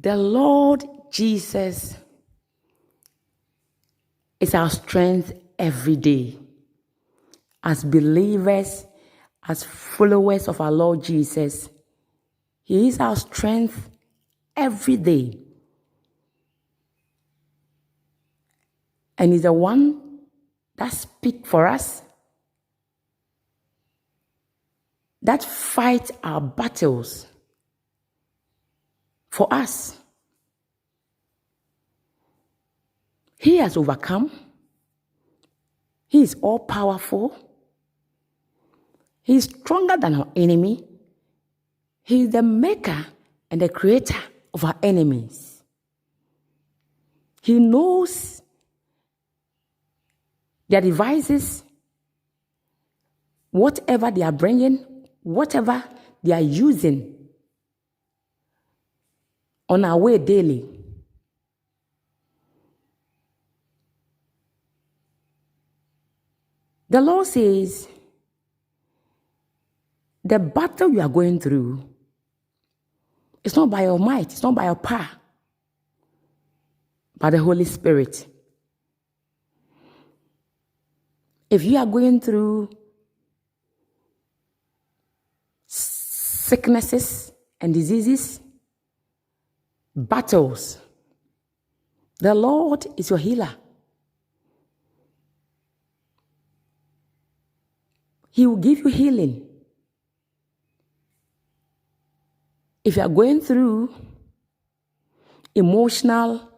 The Lord Jesus is our strength every day. As believers, as followers of our Lord Jesus, He is our strength every day. And He's the one that speaks for us, that fights our battles for us. He has overcome. He is all powerful. He is stronger than our enemy. He is the maker and the creator of our enemies. He knows their devices, whatever they are bringing, whatever they are using on our way daily. The Lord says, the battle you are going through, it's not by your might, it's not by your power, by the Holy Spirit. If you are going through sicknesses and diseases, battles, the Lord is your healer. He will give you healing. If you are going through emotional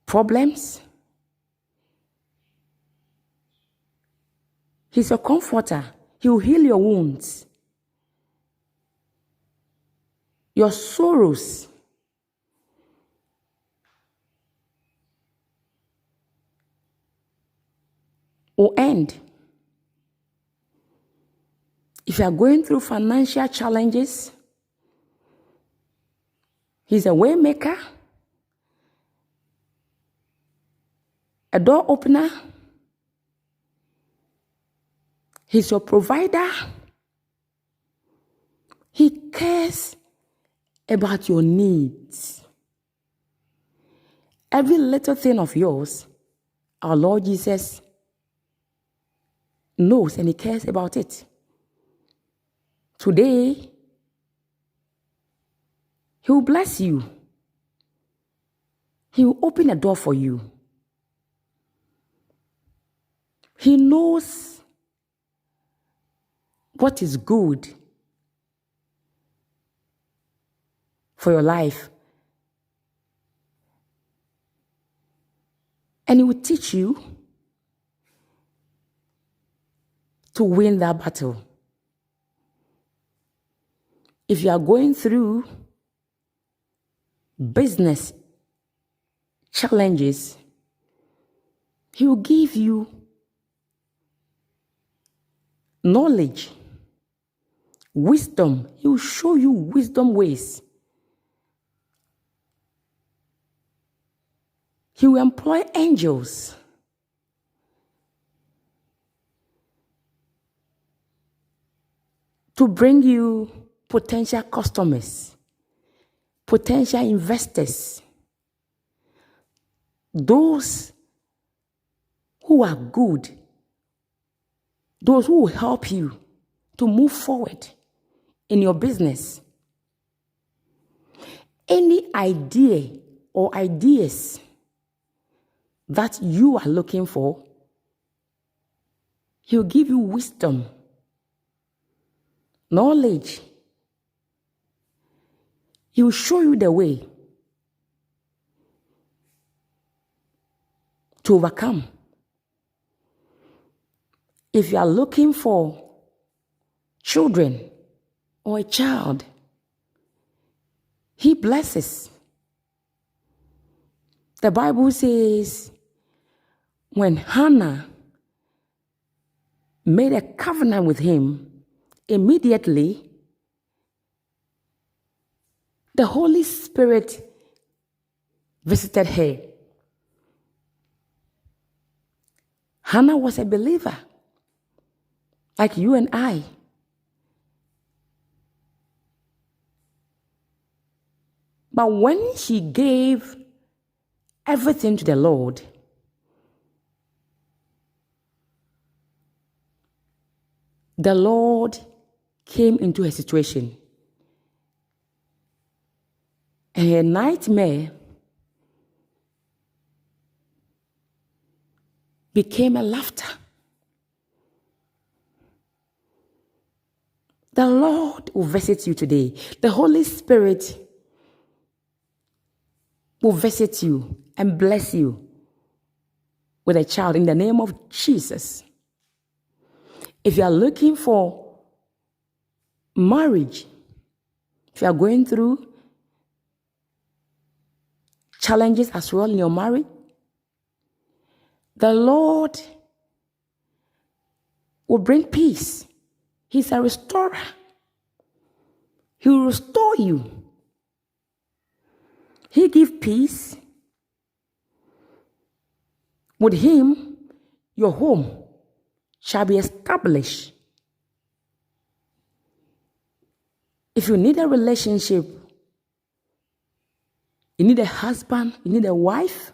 problems, He's your comforter. He will heal your wounds, your sorrows. Will end. If you are going through financial challenges, He's a way maker, a door opener. He's your provider. He cares about your needs. Every little thing of yours, our Lord Jesus knows and He cares about it. Today, He will bless you. He will open a door for you. He knows what is good for your life. And He will teach you to win that battle. If you are going through business challenges, He will give you knowledge, wisdom. He will show you wisdom ways. He will employ angels to bring you potential customers, potential investors, those who are good, those who will help you to move forward in your business. Any idea or ideas that you are looking for, He'll give you wisdom, knowledge. He will show you the way to overcome. If you are looking for children or a child, He blesses. The Bible says when Hannah made a covenant with Him, immediately the Holy Spirit visited her. Hannah was a believer, like you and I. But when she gave everything to the Lord, the Lord came into her situation. And her nightmare became a laughter. The Lord will visit you today. The Holy Spirit will visit you and bless you with a child in the name of Jesus. If you are looking for marriage, if you are going through challenges as well in your marriage, the Lord will bring peace. He's a restorer. He will restore you. He gives peace. With him, your home shall be established. If you need a relationship, you need a husband, you need a wife,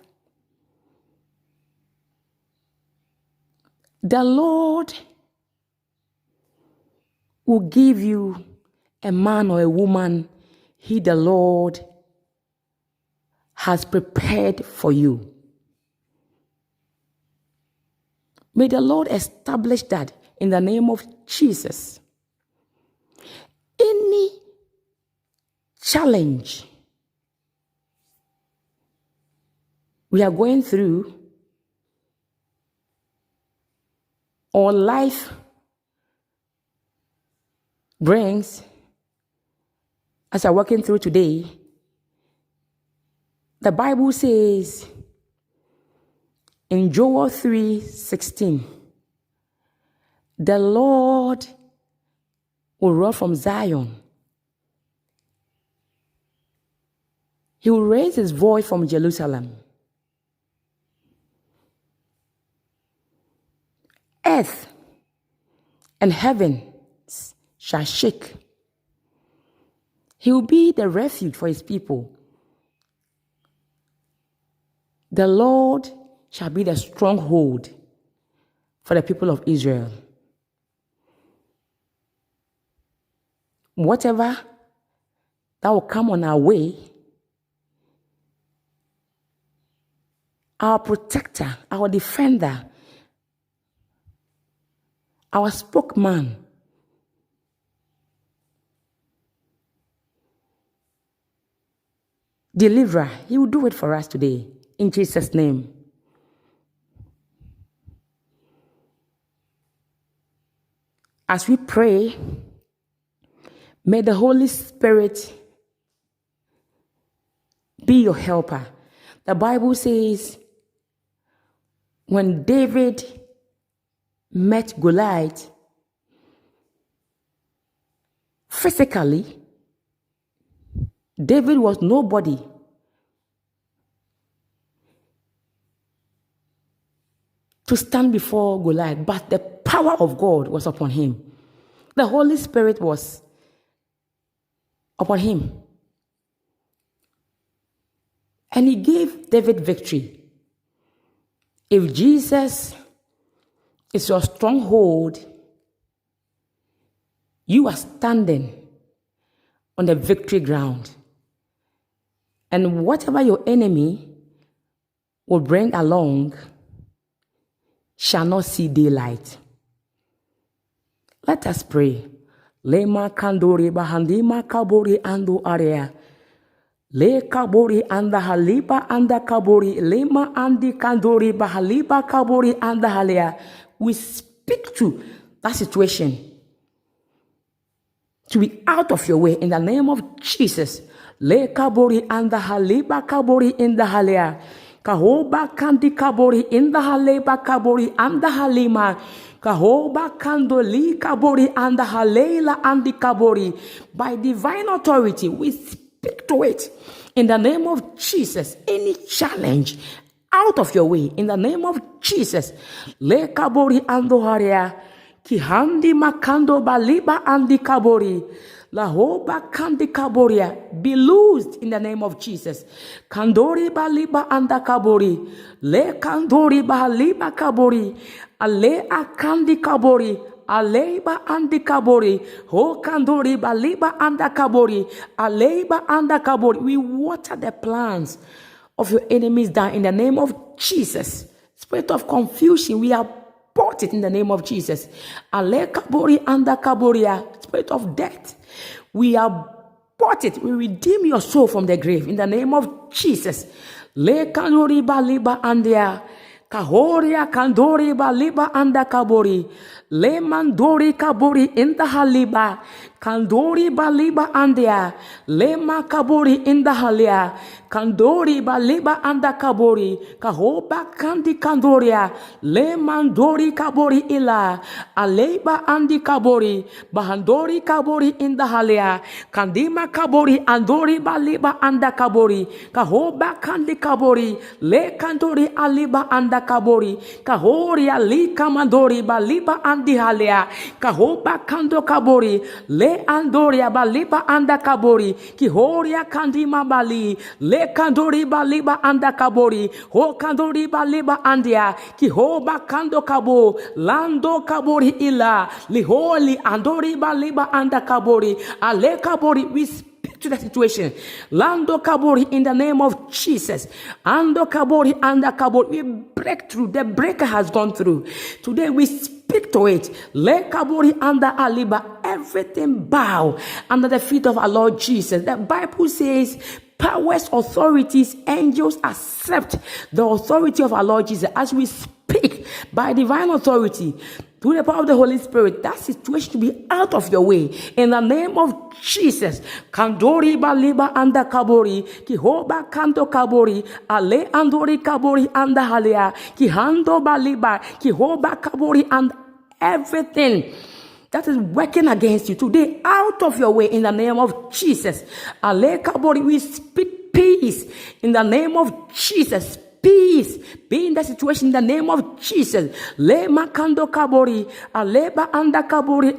the Lord will give you a man or a woman he, the Lord, has prepared for you. May the Lord establish that in the name of Jesus. Any challenge we are going through, or life brings, as I'm walking through today, the Bible says in Joel 3:16, the Lord will roar from Zion. He will raise his voice from Jerusalem. Earth and heaven shall shake. He will be the refuge for his people. The Lord shall be the stronghold for the people of Israel. Whatever that will come on our way, our protector, our defender, our spokesman, deliverer, he will do it for us today, in Jesus' name. As we pray, may the Holy Spirit be your helper. The Bible says, when David met Goliath, physically, David was nobody. To stand before Goliath, but the power of God was upon him. The Holy Spirit was upon him. And he gave David victory. If Jesus is your stronghold, you are standing on the victory ground. And whatever your enemy will bring along shall not see daylight. Let us pray. Lema kandori bahandima kabori ando area. Le kabori anda haliba anda kabori. Lema andi kandori bahaliba kabori anda halia. We speak to that situation to be out of your way in the name of Jesus. Le kabori anda haliba kabori in the halia. Kahoba kandi kabori in the haleba kabori anda halima. Kahoba kandoli kabori and the halela and the kabori. By divine authority, we speak to it in the name of Jesus. Any challenge out of your way in the name of Jesus. Le kabori ando haria. Kihandi makando baliba andi kabori. Lahoba kandi kaboria. Be loosed in the name of Jesus. Kandori baliba anda kabori. Le kandori baliba kabori. Ale akandi kabori. Aleiba andi kabori. Ho kandori baliba anda kabori. Aleiba anda kabori. We water the plans of your enemies down in the name of Jesus. Spirit of confusion, we abort it in the name of Jesus. Ale kabori anda kaboria. Spirit of death, we abort it. We redeem your soul from the grave in the name of Jesus. Le kandori baliba andia. Kahoria kandori baliba anda kabori. Le mandori kabori in the haliba. Kandori baliba andia. Le makabori in the halia. Kandori baliba anda kabori. Kahoba kandi kandoria. Le mandori kabori ila. Aleba andi kabori. Bahandori kabori in the halia. Kandima kabori andori baliba anda kabori. Kahoba kandi kabori. Le kandori aliba anda kabori. Kahori ali kamandori baliba andi halia. Kahoba kando kabori. Le andoria baliba anda kabori. Kihoria kandima bali. Le kandori baliba anda kabori. Ho kandori baliba andia. Kihoba kando kabo. Lando kabori ila. Liholi andori baliba anda kabori. Ale kabori. We speak to the situation. Lando kabori in the name of Jesus. Ando kabori anda kabori. We break through. The breaker has gone through. Today we speak to it. Le kabori anda aliba. Everything bow under the feet of our Lord Jesus. The Bible says powers, authorities, angels accept the authority of our Lord Jesus as we speak by divine authority through the power of the Holy Spirit. That situation to be out of your way in the name of Jesus. Kandori baliba anda kabori, kihoba kanto kabori, ale andori kabori anda halia, kihando baliba, kihoba kabori and everything that is working against you today, out of your way in the name of Jesus. Ale kabori, we speak peace in the name of Jesus. Peace be in the situation in the name of Jesus. Le makando kabori, aleba anda kabori,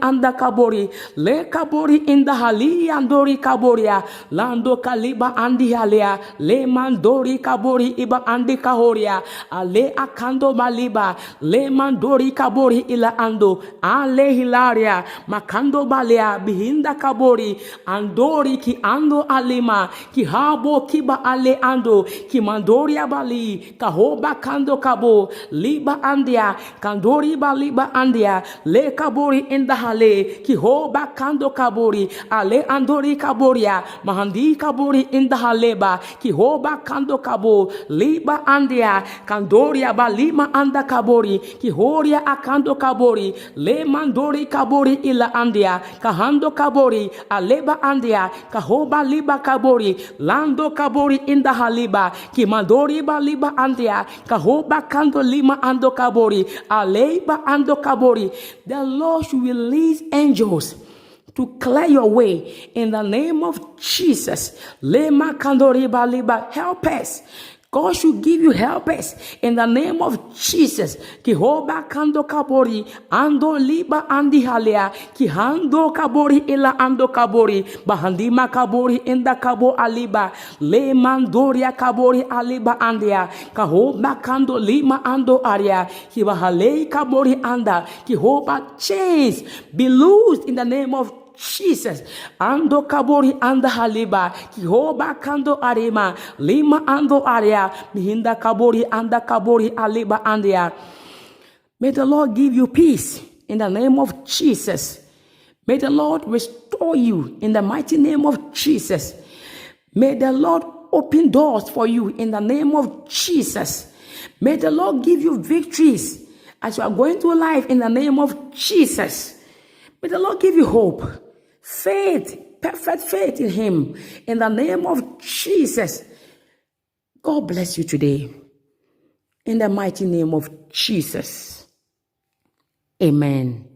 le kabori in the hali andori kaboria, lando kaliba andi halia, le mandori kabori iba andi kahoria, ale akando maliba, le mandori kabori ila ando, ale hilaria, makando balea, bihinda kabori, andori ki ando alima, ki habo kiba ale ando, ki mandoria bali, kahoba kando kabo liba andia kandori ba liba andia le kabori in the hale kihoba kando kabori ale andori kaboria mahandi kabori in the haleba kihoba kando kabo liba andia kandoria ba lima anda kabori kihoria akando kabori le mandori kabori ila andia kahando kabori aleba andia kahoba liba kabori lando kabori in the haliba kimandori ba liba andia kahoba kando lima ando kabori aleba ando kabori. The Lord should release angels to clear your way in the name of Jesus. Lema kandori ba liba, help us. God should give you helpers in the name of Jesus. Kihoba kando kabori, ando liba andi halea, kihando kabori ila ando kabori, bahandima kabori inda kabo aliba, le mandoria kabori aliba andia, kahoba kando lima ando aria, kibahalei kabori anda, kihoba chains be loosed in the name of Jesus. Ando kabori anda haliba, kihoba kando arima, lima ando aria, mihinda kabori anda kabori aliba andia. May the Lord give you peace in the name of Jesus. May the Lord restore you in the mighty name of Jesus. May the Lord open doors for you in the name of Jesus. May the Lord give you victories as you are going through life in the name of Jesus. May the Lord give you hope, faith, perfect faith in Him. In the name of Jesus. God bless you today. In the mighty name of Jesus. Amen.